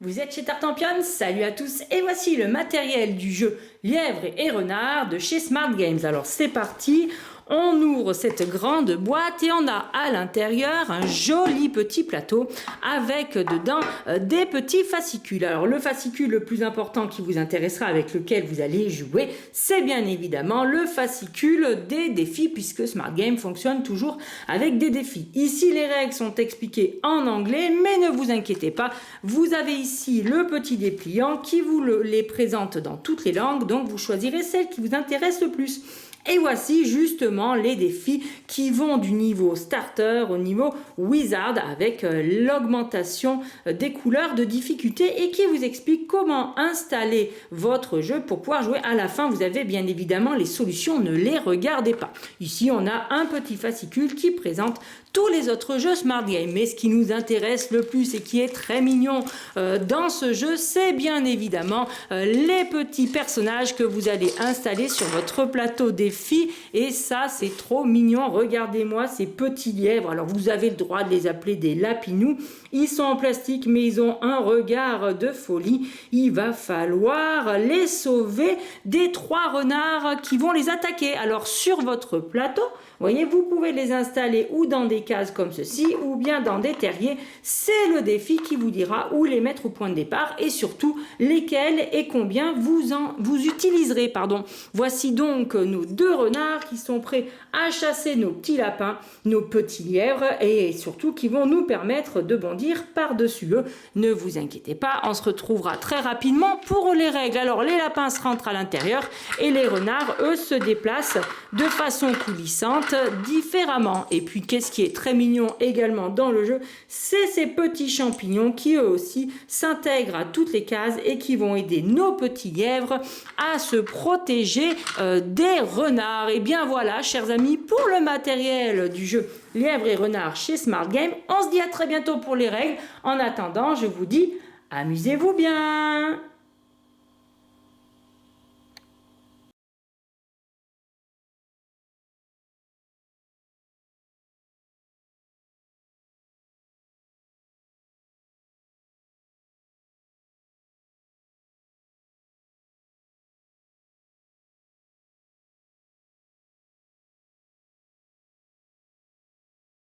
Vous êtes chez Tartampion, salut à tous et voici le matériel du jeu Lièvre et Renard de chez Smart Games. Alors c'est parti, on ouvre cette grande boîte et on a à l'intérieur un joli petit plateau avec dedans des petits fascicules. Alors le fascicule le plus important qui vous intéressera, avec lequel vous allez jouer, c'est bien évidemment le fascicule des défis, puisque Smart Games fonctionne toujours avec des défis. Ici les règles sont expliquées en anglais, mais ne vous inquiétez pas, vous avez ici le petit dépliant qui vous les présente dans toutes les langues, donc vous choisirez celle qui vous intéresse le plus. Et voici justement les défis qui vont du niveau starter au niveau wizard, avec l'augmentation des couleurs de difficulté, et qui vous explique comment installer votre jeu pour pouvoir jouer. À la fin, vous avez bien évidemment les solutions, ne les regardez pas. Ici, on a un petit fascicule qui présente tous les autres jeux Smart Game. Mais ce qui nous intéresse le plus et qui est très mignon dans ce jeu, c'est bien évidemment les petits personnages que vous allez installer sur votre plateau défi. Et ça, c'est trop mignon. Regardez-moi ces petits lièvres. Alors, vous avez le droit de les appeler des lapinous. Ils sont en plastique, mais ils ont un regard de folie. Il va falloir les sauver des 3 renards qui vont les attaquer. Alors, sur votre plateau, voyez, vous pouvez les installer ou dans des cases comme ceci, ou bien dans des terriers. C'est le défi qui vous dira où les mettre au point de départ, et surtout lesquels et combien vous utiliserez. Voici donc nos 2 renards qui sont prêts à chasser nos petits lapins, nos petits lièvres, et surtout qui vont nous permettre de bondir par-dessus eux. Ne vous inquiétez pas, on se retrouvera très rapidement pour les règles. Alors les lapins se rentrent à l'intérieur et les renards, eux, se déplacent de façon coulissante différemment. Et puis qu'est-ce qui est très mignon également dans le jeu, c'est ces petits champignons qui eux aussi s'intègrent à toutes les cases et qui vont aider nos petits lièvres à se protéger des renards. Et bien voilà, chers amis, pour le matériel du jeu Lièvre et Renard chez Smart Game. On se dit à très bientôt pour les règles. En attendant, je vous dis, amusez-vous bien.